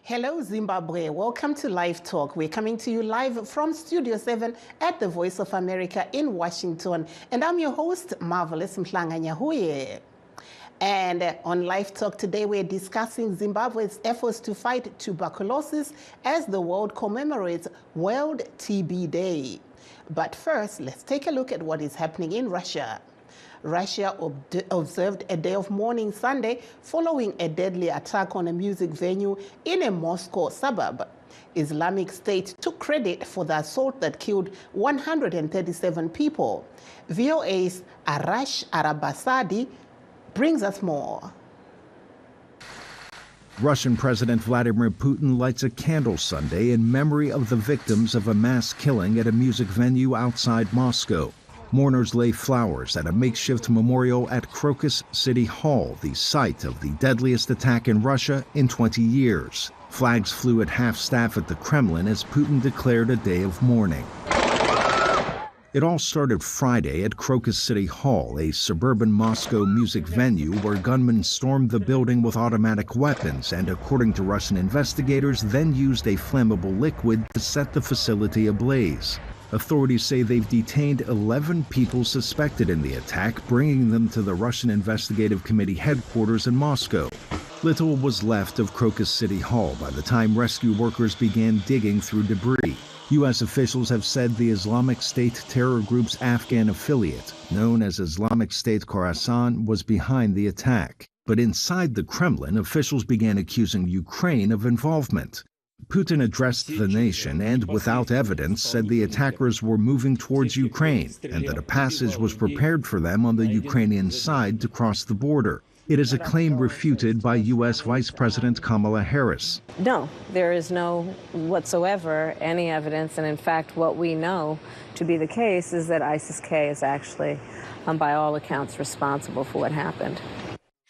Hello, Zimbabwe. Welcome to LiveTalk. We're coming to you live from Studio 7 at the Voice of America in Washington. And I'm your host, Marvelous Mhlanga-Nyahuye. And on LiveTalk today, we're discussing Zimbabwe's efforts to fight tuberculosis as the world commemorates World TB Day. But first, let's take a look at what is happening in Russia. Russia observed a day of mourning Sunday following a deadly attack on a music venue in a Moscow suburb. Islamic State took credit for the assault that killed 137 people. VOA's Arash Arabasadi brings us more. Russian President Vladimir Putin lights a candle Sunday in memory of the victims of a mass killing at a music venue outside Moscow. Mourners lay flowers at a makeshift memorial at Crocus City Hall, the site of the deadliest attack in Russia in 20 years. Flags flew at half-staff at the Kremlin as Putin declared a day of mourning. It all started Friday at Crocus City Hall, a suburban Moscow music venue where gunmen stormed the building with automatic weapons and, according to Russian investigators, then used a flammable liquid to set the facility ablaze. Authorities say they've detained 11 people suspected in the attack, bringing them to the Russian Investigative Committee headquarters in Moscow. Little was left of Crocus City Hall by the time rescue workers began digging through debris. U.S. officials have said the Islamic State terror group's Afghan affiliate, known as Islamic State Khorasan, was behind the attack. But inside the Kremlin, officials began accusing Ukraine of involvement. Putin addressed the nation and, without evidence, said the attackers were moving towards Ukraine and that a passage was prepared for them on the Ukrainian side to cross the border. It is a claim refuted by U.S. Vice President Kamala Harris. No, there is no whatsoever any evidence, and in fact what we know to be the case is that ISIS-K is actually, by all accounts, responsible for what happened.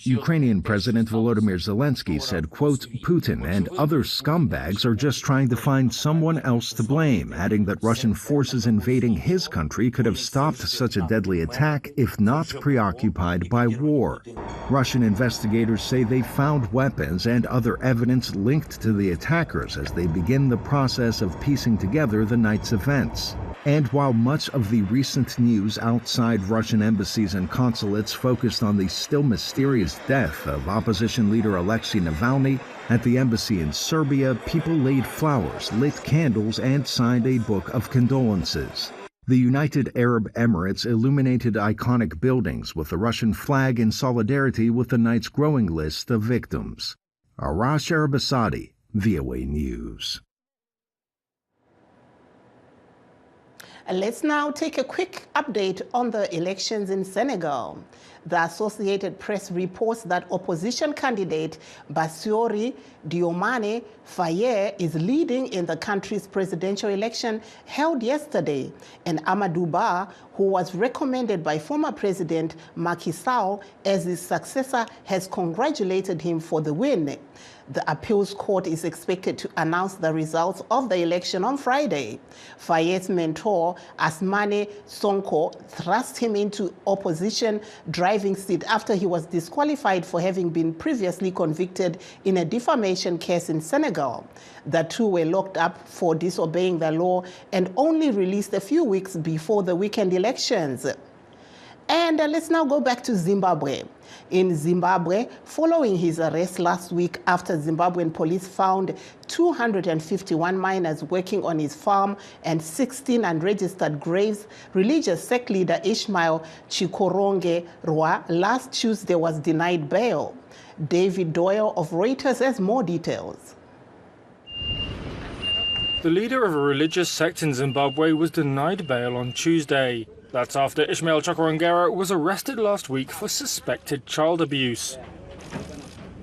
Ukrainian President Volodymyr Zelensky said, quote, Putin and other scumbags are just trying to find someone else to blame, adding that Russian forces invading his country could have stopped such a deadly attack if not preoccupied by war. Russian investigators say they found weapons and other evidence linked to the attackers as they begin the process of piecing together the night's events. And while much of the recent news outside Russian embassies and consulates focused on the still mysterious death of opposition leader Alexei Navalny, at the embassy in Serbia, people laid flowers, lit candles, and signed a book of condolences. The United Arab Emirates illuminated iconic buildings with the Russian flag in solidarity with the night's growing list of victims. Arash Arabasadi, VOA News. Let's now take a quick update on the elections in Senegal. The Associated Press reports that opposition candidate Bassirou Diomaye Faye is leading in the country's presidential election held yesterday, and Amadou Ba, who was recommended by former President Macky Sall as his successor, has congratulated him for the win. The appeals court is expected to announce the results of the election on Friday. Faye's mentor, Asmane Sonko, thrust him into opposition driving seat after he was disqualified for having been previously convicted in a defamation case in Senegal. The two were locked up for disobeying the law and only released a few weeks before the weekend elections. And let's now go back to Zimbabwe. In Zimbabwe, following his arrest last week after Zimbabwean police found 251 miners working on his farm and 16 unregistered graves, religious sect leader Ishmael Chikoronge Rwa last Tuesday was denied bail. David Doyle of Reuters has more details. The leader of a religious sect in Zimbabwe was denied bail on Tuesday. That's after Ishmael Chikoronge was arrested last week for suspected child abuse.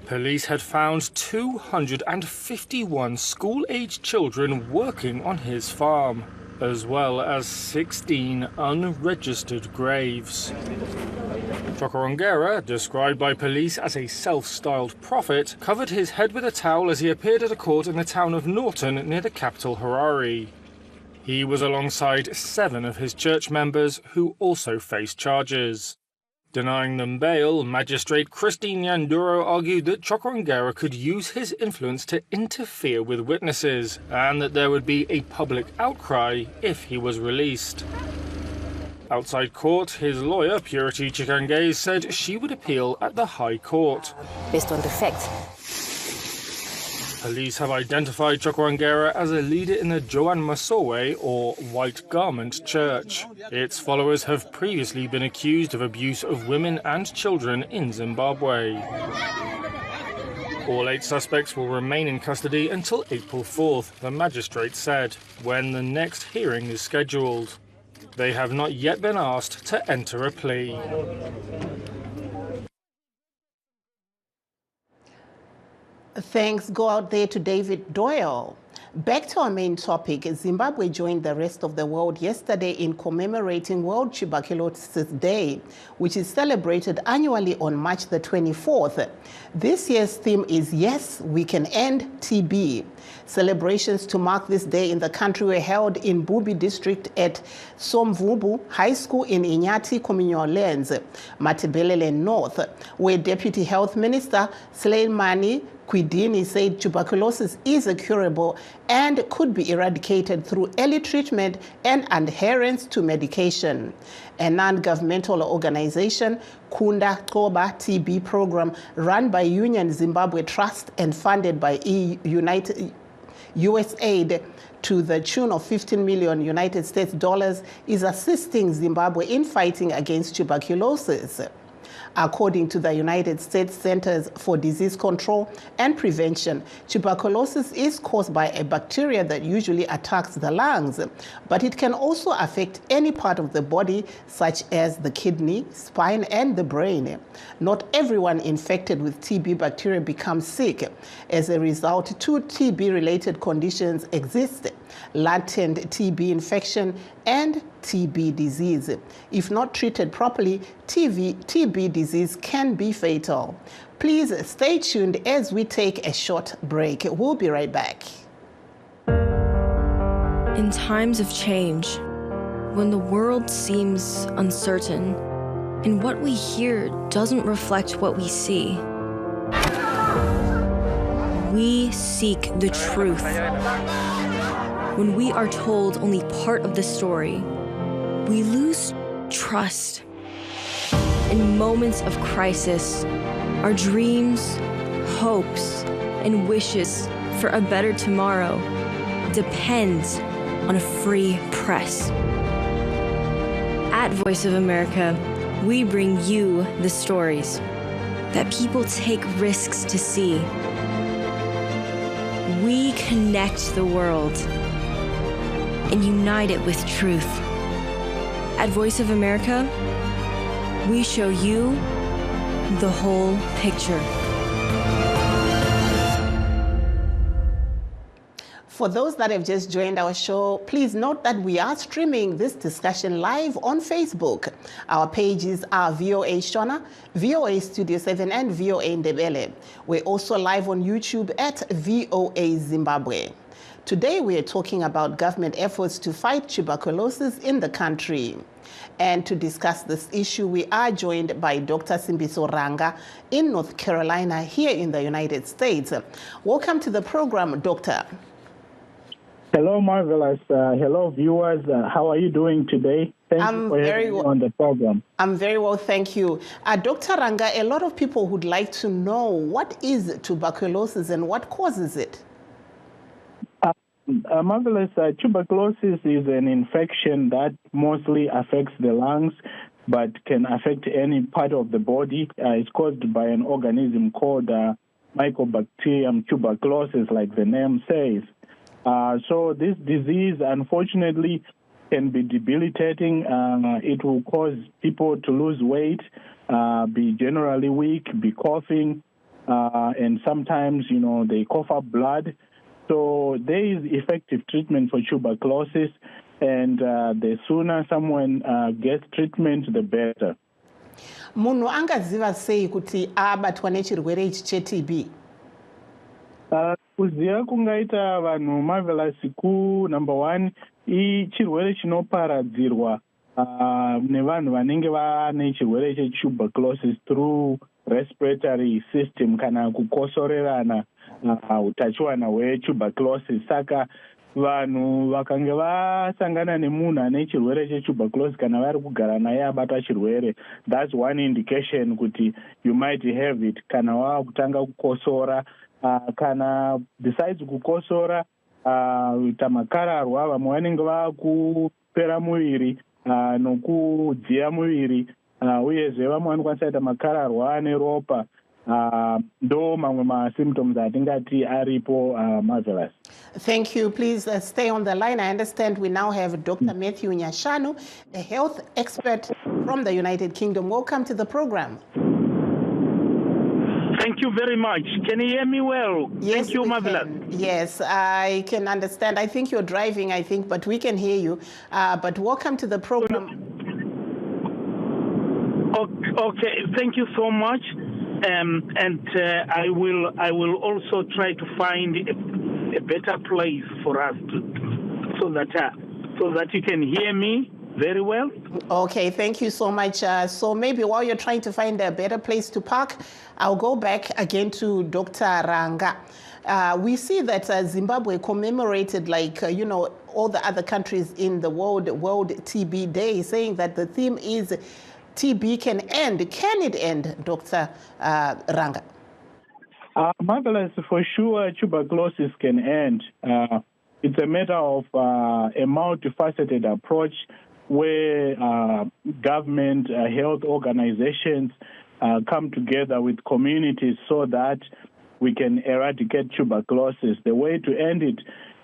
Police had found 251 school-aged children working on his farm, as well as 16 unregistered graves. Chikoronge, described by police as a self-styled prophet, covered his head with a towel as he appeared at a court in the town of Norton near the capital Harare. He was alongside 7 of his church members who also faced charges. Denying them bail, Magistrate Christine Nyanduro argued that Chokorongera could use his influence to interfere with witnesses and that there would be a public outcry if he was released. Outside court, his lawyer, Purity Chikange, said she would appeal at the High Court. Based on the facts. Police have identified Chokorongera as a leader in the Joan Masowe, or White Garment Church. Its followers have previously been accused of abuse of women and children in Zimbabwe. All 8 suspects will remain in custody until April 4th, the magistrate said, when the next hearing is scheduled. They have not yet been asked to enter a plea. Thanks go out there to David Doyle. Back to our main topic, Zimbabwe joined the rest of the world yesterday in commemorating World Tuberculosis Day, which is celebrated annually on March the 24th. This year's theme is Yes, We Can End TB. Celebrations to mark this day in the country were held in Bubi district at Somvubu High School in Inyati Communal Lands, Matebelele North, where Deputy Health Minister Sleimani Kwidini said tuberculosis is curable and could be eradicated through early treatment and adherence to medication. A non-governmental organization, Kunda Koba TB program, run by Union Zimbabwe Trust and funded by US aid to the tune of 15 million United States dollars, is assisting Zimbabwe in fighting against tuberculosis. According to the United States Centers for Disease Control and Prevention, tuberculosis is caused by a bacteria that usually attacks the lungs, but it can also affect any part of the body, such as the kidney, spine, and the brain. Not everyone infected with TB bacteria becomes sick. As a result, 2 TB-related conditions exist: latent TB infection and TB disease. If not treated properly, TB disease can be fatal. Please stay tuned as we take a short break. We'll be right back. In times of change, when the world seems uncertain and what we hear doesn't reflect what we see, we seek the truth. When we are told only part of the story, we lose trust. In moments of crisis, our dreams, hopes, and wishes for a better tomorrow depend on a free press. At Voice of America, we bring you the stories that people take risks to see. We connect the world and unite it with truth. At Voice of America, we show you the whole picture. For those that have just joined our show, please note that we are streaming this discussion live on Facebook. Our pages are VOA Shona, VOA Studio 7, and VOA Ndebele. We're also live on YouTube at VOA Zimbabwe. Today we are talking about government efforts to fight tuberculosis in the country. And to discuss this issue, we are joined by Dr. Simbiso Ranga in North Carolina, here in the United States. Welcome to the program, Doctor. Hello, Marvelous. Hello, viewers. How are you doing today? Thank you for having me on the program. I'm very well, thank you. Dr. Ranga, a lot of people would like to know, what is tuberculosis and what causes it? Marvelous. Tuberculosis is an infection that mostly affects the lungs, but can affect any part of the body. It's caused by an organism called Mycobacterium tuberculosis, like the name says. So this disease, unfortunately, can be debilitating. It will cause people to lose weight, be generally weak, be coughing, and sometimes, they cough up blood. So there is effective treatment for tuberculosis, and the sooner someone gets treatment, the better. Munhu angaziva sei kuti abatwa nechirwere ichi cheTB? Kuziva kungaita vanhu Marvelous number one, chirwere chinoparadzirwa nevanhu vanenge vane chirwere chetuberculosis through respiratory system kana kukosorerana utachiwana hwetuberculosis. Saka vanhu vakange vasangana nemunhu ane chirwere chetuberculosis kana vari kugara naye abatwa chirwere, that's one indication kuti you might have it. Kana wakutanga kukosora kana besides kukosora kuita makararwa, vamwe vanenge vakupera muviri nokudziya muviri, uyezve vamwe vanokwanisa kuita makararwa ane ropa. Ndo mamwe ma-symptoms atingati aripo. Marvelous. Thank you. Please stay on the line. I understand we now have Dr. Matthew Nyashanu, a health expert from the United Kingdom. Welcome to the program. Thank you very much. Can you hear me well? Yes, thank you, Marvelous. Yes, I can understand. I think you're driving, but we can hear you. But welcome to the program. Okay, thank you so much. I will also try to find a better place for us so that you can hear me very well. Okay, thank you so much. So maybe while you're trying to find a better place to park, I'll go back again to Dr. Ranga. We see that Zimbabwe commemorated, all the other countries in the World TB Day, saying that the theme is TB can end. Can it end, Dr. Ranga? Marvelous, for sure, tuberculosis can end. It's a matter of a multifaceted approach where government, health organizations come together with communities so that we can eradicate tuberculosis. The way to end it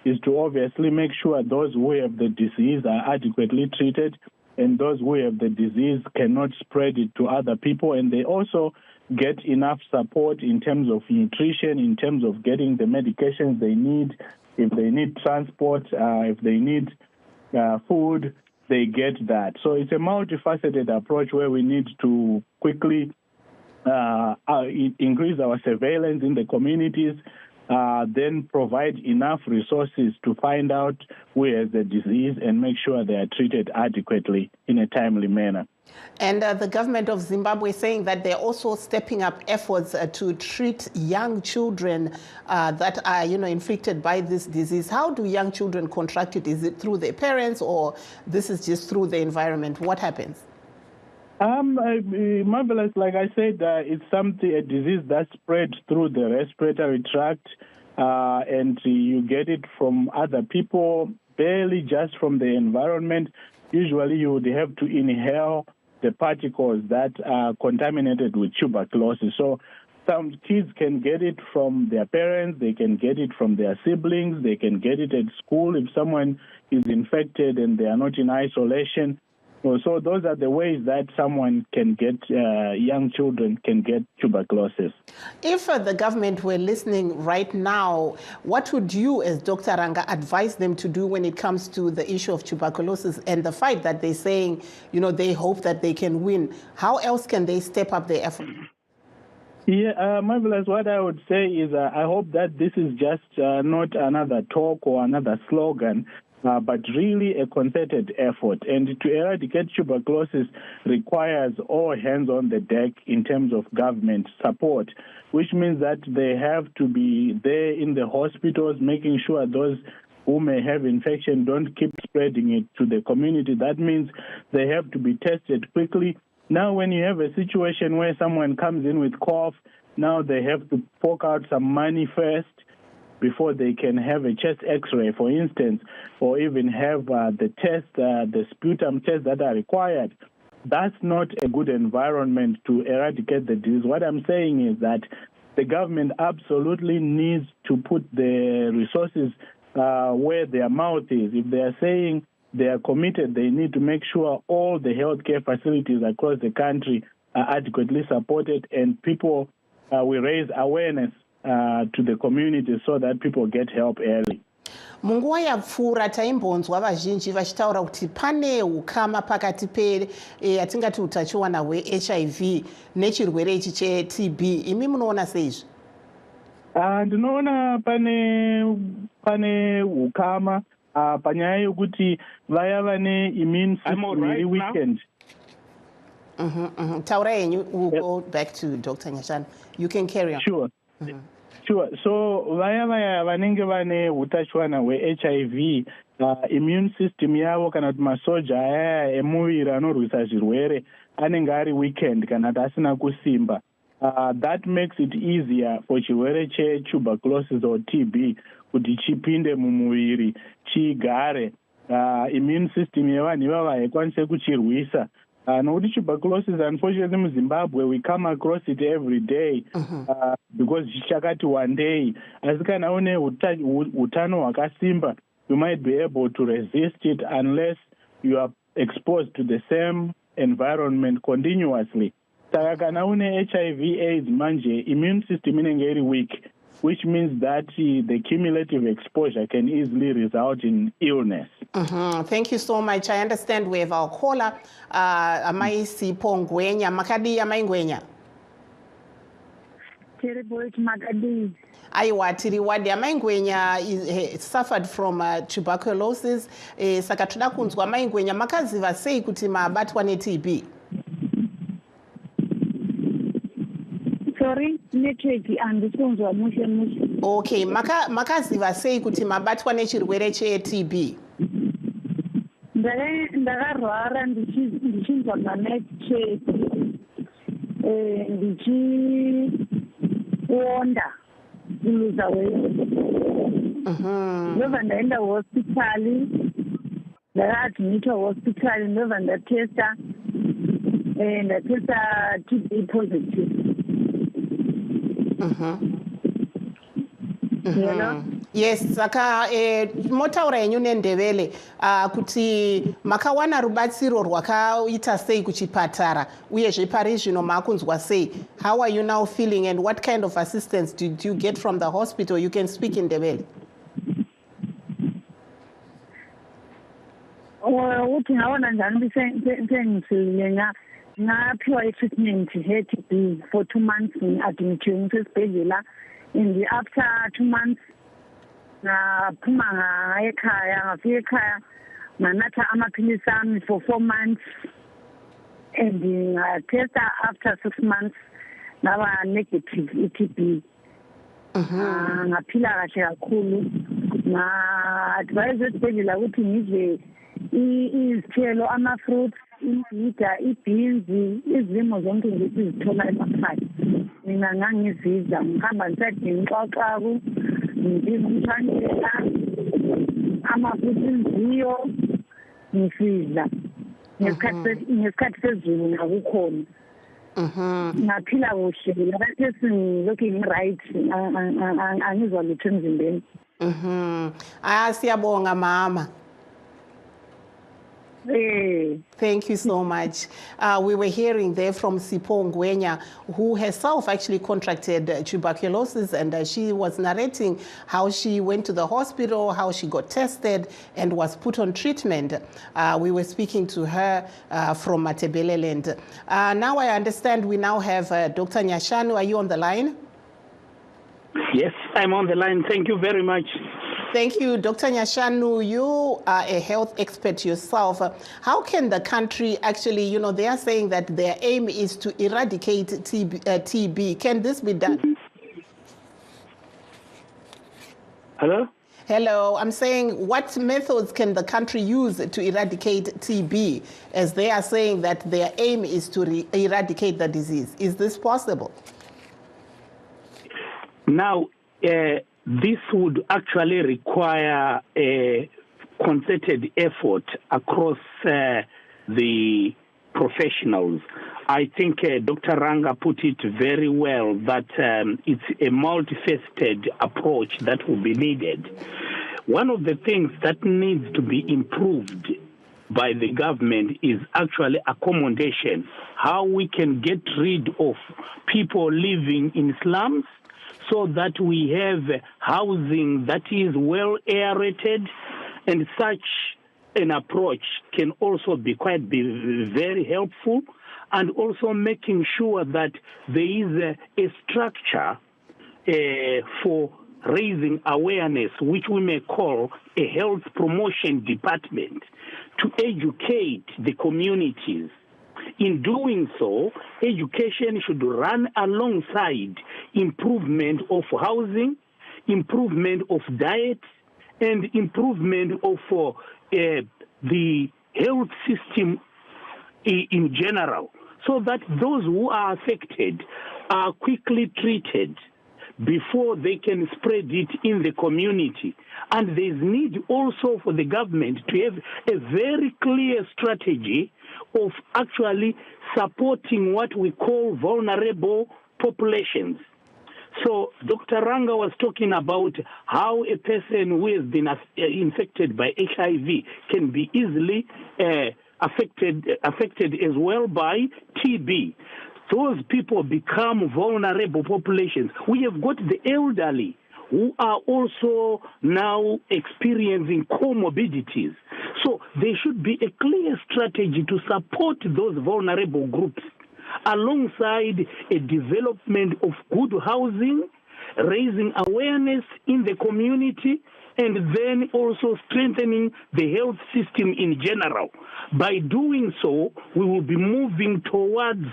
is to obviously make sure those who have the disease are adequately treated, and those who have the disease cannot spread it to other people, and they also get enough support in terms of nutrition, in terms of getting the medications they need. If they need transport, if they need food, they get that. So it's a multifaceted approach where we need to quickly increase our surveillance in the communities, then provide enough resources to find out who has the disease and make sure they are treated adequately in a timely manner. And the government of Zimbabwe saying that they're also stepping up efforts to treat young children that are, inflicted by this disease. How do young children contract it? Is it through their parents, or this is just through the environment? What happens? Marvelous, like I said, it's a disease that spreads through the respiratory tract, and you get it from other people, barely just from the environment. Usually you would have to inhale the particles that are contaminated with tuberculosis. So some kids can get it from their parents, they can get it from their siblings, they can get it at school if someone is infected and they are not in isolation. So those are the ways that someone can get, young children can get tuberculosis. If the government were listening right now, what would you, as Dr. Ranga, advise them to do when it comes to the issue of tuberculosis and the fight that they're saying, they hope that they can win? How else can they step up their effort? Yeah, Marvelous, what I would say is I hope that this is just not another talk or another slogan, but really a concerted effort. And to eradicate tuberculosis requires all hands on the deck in terms of government support, which means that they have to be there in the hospitals, making sure those who may have infection don't keep spreading it to the community. That means they have to be tested quickly. Now, when you have a situation where someone comes in with cough, now they have to fork out some money first before they can have a chest x-ray, for instance, or even have the sputum tests that are required. That's not a good environment to eradicate the disease. What I'm saying is that the government absolutely needs to put the resources where their mouth is. If they are saying they are committed, they need to make sure all the healthcare facilities across the country are adequately supported, and people will raise awareness to the community so that people get help early. Munguva yapfuura taimbonzwa vazhinji vachitaura kuti pane ukama pakati yatingati utachiwana hwe-HIV nechirwere ichi che-TB. Imi munoona seizvi? Ndinoona pane ukama, panyaya yokuti vaya vane immune system iri weekend. Taura, and you will go back to Dr. Nyashanu. You can carry on. Sure. Sure. So vaya vanenge vane utachiwana we-HIV, immune system yavo kana kuti masoja aya emuviri anorwisa zvirwere anenge ari weekend kana kuti asina kusimba. That makes it easier for chirwere che-tuberculosis or TB kuti chipinde mumuviri chigare. Immune system yevanhu ivava haikwanise kuchirwisa. Nokuti tuberculosis, unfortunately, in Zimbabwe, we come across it every day because chakati one day. As kana une utano wakasimba, you might be able to resist it unless you are exposed to the same environment continuously. Saka kana une HIV/AIDS manje, immune system inenge iri weak, which means that the cumulative exposure can easily result in illness. Thank you so much. I understand we have our caller, Amai Sipho Ngwenya. Makadi Amai Ngwenya. Makadi. Aiwa tiriwadi Amai Ngwenya suffered from tuberculosis. Saka tuda kunzwa Amai Ngwenya makaziva sei kuti mabatwa ne-TB. Sorry, network andikunzwa mushe. Okay, makaziva sei kuti mabatwa nechirwere che-TB. Ndakarwara ndichinzwa manetwork ndichiwonda kuluza weight. Ndobva ndaenda hospitali, ndakaadmitwa hospitali, ndobva ndatesta TB positive. Yes, saka motaura yenyu nendevele kuti makawana rubatsiro rwakaita sei kuchipatara uyezve pari zvino makunzwa sei. How are you now feeling and what kind of assistance did you get from the hospital? You can speak in Ndebele. Uthi ngawona njani sengisilenya ngaphiwa i-treatment he-TB for 2 months ngi-admithiwe ngisesibhedlela. And after 2 months, ngaphuma ekhaya, ngafika ekhaya, nganatha amaphilisi ami for 4 months, and ngatesta after 6 months, ngaba negative i-TB. Ngaphila kahle kakhulu. Nga-advise esibhedlela ukuthi ngidle izithelo, ama-fruits, imbhida, i-beans, izimo zonke nje sizithola emakhaya. Mina ngangizidla ngihamba ngixoxaku ngidinga umthandela amafuthi ngisidla ngesikhathi sezulu ngakukhona ngaphila kuhle lapho sengilokhu ngi-right angizwa lutho emzimbeni. Siyabonga mama. Thank you so much. We were hearing there from Sipho Ngwenya, who herself actually contracted tuberculosis, and she was narrating how she went to the hospital, how she got tested and was put on treatment. We were speaking to her from Matebeleland. Now I understand we now have Dr. Nyashanu. Are you on the line? Yes, I'm on the line. Thank you very much. Thank you, Dr. Nyashanu. You are a health expert yourself. How can the country actually, they are saying that their aim is to eradicate TB. Can this be done? Hello? Hello, I'm saying what methods can the country use to eradicate TB, as they are saying that their aim is to eradicate the disease? Is this possible? Now, this would actually require a concerted effort across the professionals. I think Dr. Ranga put it very well that it's a multifaceted approach that will be needed. One of the things that needs to be improved by the government is actually accommodation, how we can get rid of people living in slums, so that we have housing that is well aerated, and such an approach can also be very helpful, and also making sure that there is a structure for raising awareness, which we may call a health promotion department, to educate the communities. In doing so, education should run alongside improvement of housing, improvement of diet, and improvement of the health system in general, so that those who are affected are quickly treated before they can spread it in the community. And there's need also for the government to have a very clear strategy of actually supporting what we call vulnerable populations. So Dr. Ranga was talking about how a person who has been infected by HIV can be easily affected as well by TB. Those people become vulnerable populations. We have got the elderly who are also now experiencing comorbidities. So there should be a clear strategy to support those vulnerable groups alongside a development of good housing, raising awareness in the community, and then also strengthening the health system in general. By doing so, we will be moving towards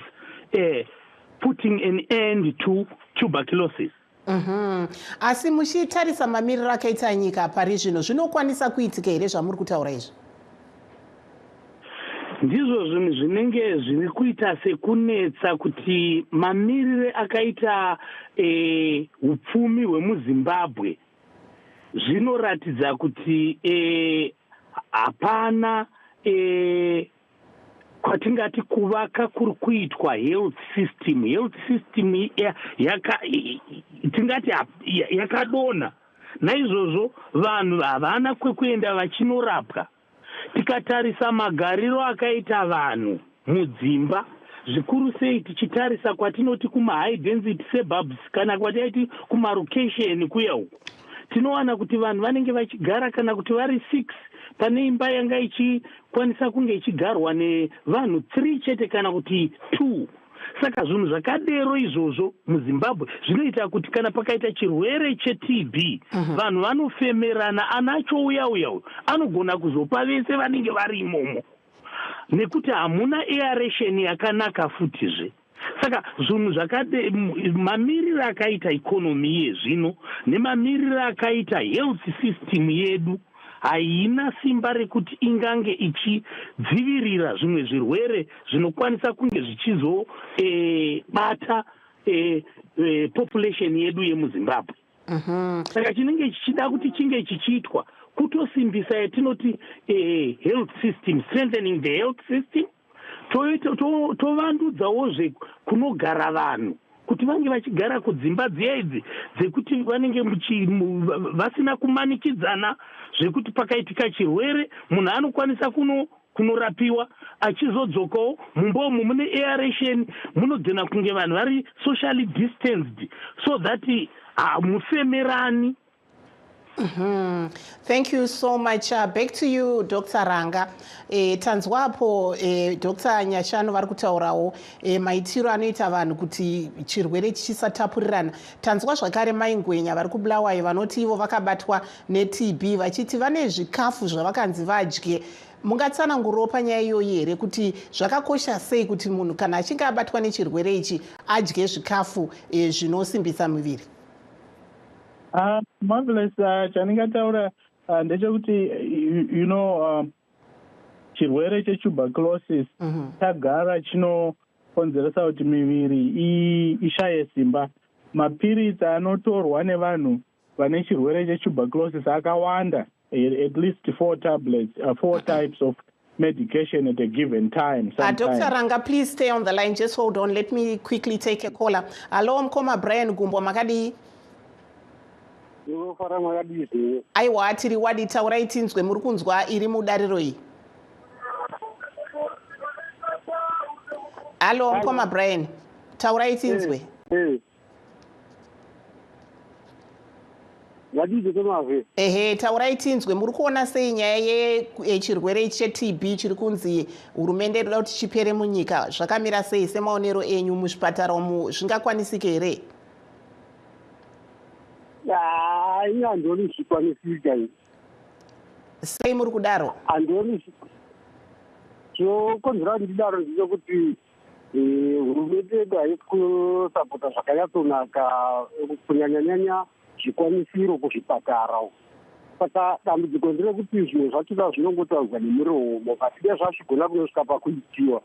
putting an end to tuberculosis. Asi muchitarisa mamiriro akaita nyika pari zvino zvinokwanisa kuitika here zvamuri kutaura izvi? Ndizvo zvinhu zvinenge zviri kuita sekunetsa kuti mamiriro akaita upfumi hwemuZimbabwe zvinoratidza kuti hapana kwatingati kuvaka kuri kuitwa health system tingati yakadonha. Naizvozvo vanhu havana kwekuenda vachinorapwa. Tikatarisa magariro akaita vanhu mudzimba, zvikuru sei tichitarisa kwatinoti kuma-high density suburbs kana kwataiti kuma-location kuya uko, tinowana kuti vanhu vanenge vachigara kana kuti vari 6 pane imba yanga ichikwanisa kunge ichigarwa nevanhu 3 chete kana kuti 2. Saka zvinhu zvakadero izvozvo muZimbabwe zvinoita kuti kana pakaita chirwere cheTB vanhu vanofemerana, anachouya anogona kuzopa vese vanenge vari imomo, nekuti hamuna aeration yakanaka futizve. Saka zvinhu mamiriro akaita ikonomi yezvino nemamiriro akaita health system yedu haina simba rekuti ingange ichidzivirira zvimwe zvirwere zvinokwanisa kunge zvichizobata population yedu yemuZimbabwe. Saka chinenge chichida kuti chinge chichiitwa kutosimbisa yatinoti health system, strengthening the health system, tovandudzawozve kunogara vanhu kuti vange vachigara kudzimba dziya idzi dzekuti vanenge vasina kumanikidzana, zvekuti pakaitika chirwere munhu anokwanisa kunorapiwa achizodzokawo mumbomo mune aeration, munogona kunge vanhu vari socially distanced so that hamufemerani. Thank you so much. Back to you, Dr. Ranga. Tanzwapo Dr. Nyashano vari kutaurawo maitiro anoita vanhu kuti chirwere chisatapurirana. Tanzwa zvakare maingwenya vari kuBulawayo vanoti ivo vakabatwa neTB vachiti vane zvikafu zvavakanzi vadye. Mungatsanangurawo panyaya iyoyi here kuti zvakakosha sei kuti munhu kana achinge abatwa nechirwere ichi adye zvikafu zvinosimbisa muviri? Marvelous. Chaningataura ndechekuti chirwere chetuberculosis chagara chinokonzeresa kuti miviri ishaye simba. Mapiritsi anotorwa nevanhu vane chirwere chetuberculosis akawanda, at least 4 tablets, 4 types of medication at a given time. Dr. Ranga, please stay on the line. Just hold on. Let me quickly take a caller. Hello, Mkoma Brian Gumbo Makadi. Aiwa tiri wadi taurai tinzwe muri kunzwa iri mudariro iyi. Hello, Mkoma Brian. Taurai tinzwe. Taurai tinzwe muri kuona sei nyaya yechirwere cheTB chiri kunzi hurumende inoda kuti chipere munyika, zvakamira sei semaonero enyu muzvipatara umu zvingakwanisike here? ini andoni zvikwanisika izvi. Sei muri kudaro? Andoni chokonzera ndidaro ndechekuti hurumende yedu haisi kusapota zvakanyatsonaka kunyanyanyanya zvikwanisiro kuzvipatara. Saka dambudziko nderekuti zvinhu zvachona zvinongotaurwa nemuromo pasina zvazvigona kunosvika pakuitiwa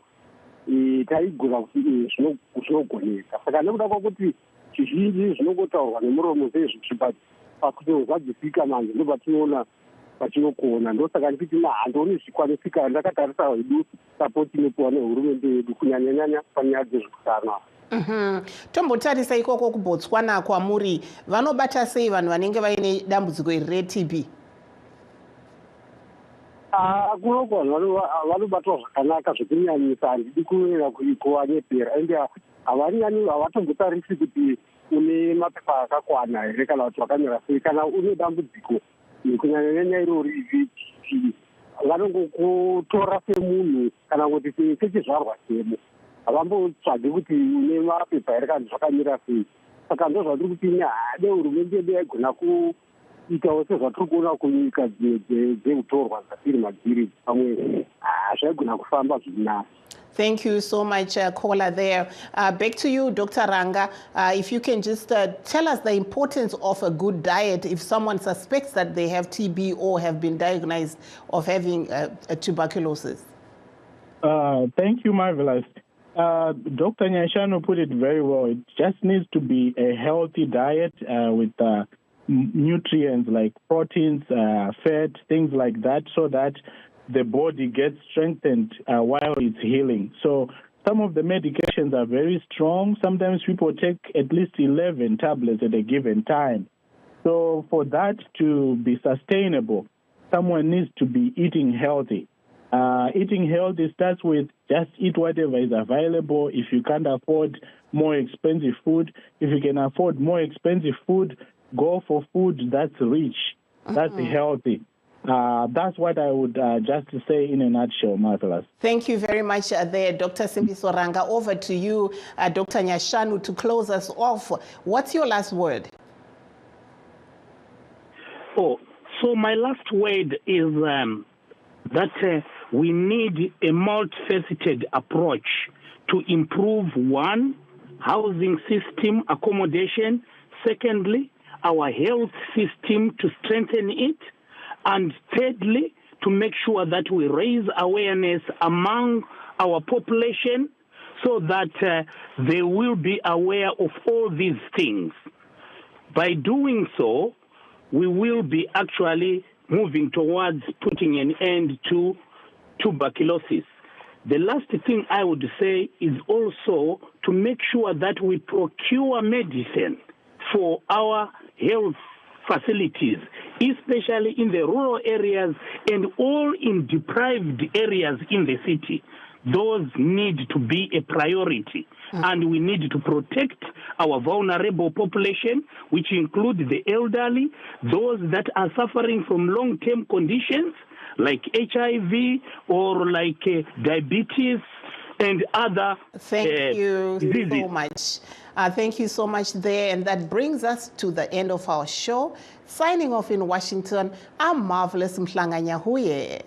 taigona kuti zvinogoneka. Saka nekuda kwakuti zvizhinji zvinongotaurwa nemuromo sei zvichibati pakutozadzisika manje ndopatinoona patinokuona. Ndosaka ndikuti handoni zvikwanisika ndakatarisa hedu sapoti inopiwa nehurumende yedu kunyanyanyanya panyaya dzezveutano. Tombotarisa ikoko kuBotswana kwamuri, vanobata sei vanhu vanenge vaine dambudziko iri reTB? Kunoko vanobatwa zvakanaka zvekunyanyisa, handidi kuenda kuvanyephera ende havatombotarisi kuti une mapepa akakwana here kana kuti wakanyora sei. Kana une dambudziko kunyanyanyanya irori vanongokutora semunhu kana kuti sechizvarwa chemo. Havambotsvagi kuti une mapepa here kana zvakamira sei. Saka ndo zvatiri kuti hade hurumende yedu yaigona kuitawo sezvatiri kuona kunyika dzeutorwa dzatiri madziri pamwe zvaigona kufamba zvirinasi. Thank you so much, caller there. Back to you, Dr. Ranga. If you can just tell us the importance of a good diet if someone suspects that they have TB or have been diagnosed of having tuberculosis. Thank you, Marvelous. Dr. Nyashanu put it very well. It just needs to be a healthy diet with nutrients like proteins, fat, things like that, so that the body gets strengthened while it's healing. So some of the medications are very strong. Sometimes people take at least 11 tablets at a given time. So for that to be sustainable, someone needs to be eating healthy. Eating healthy starts with just eat whatever is available. If you can't afford more expensive food, if you can afford more expensive food, go for food that's rich, that's healthy. That's what I would just say in a nutshell, Marvelous. Thank you very much there, Dr. Simbiso Ranga. Over to you, Dr. Nyashanu, to close us off. What's your last word? So my last word is that we need a multifaceted approach to improve, one, housing system accommodation, secondly, our health system to strengthen it, and thirdly, to make sure that we raise awareness among our population so that they will be aware of all these things. By doing so, we will be actually moving towards putting an end to tuberculosis. The last thing I would say is also to make sure that we procure medicine for our health facilities, especially in the rural areas and all in deprived areas in the city. Those need to be a priority. And we need to protect our vulnerable population, which include the elderly, those that are suffering from long-term conditions like HIV or like diabetes and other Thank you diseases. so much. Thank you so much there. And that brings us to the end of our show. Signing off in Washington, I'm Marvelous Mhlanganya Huye.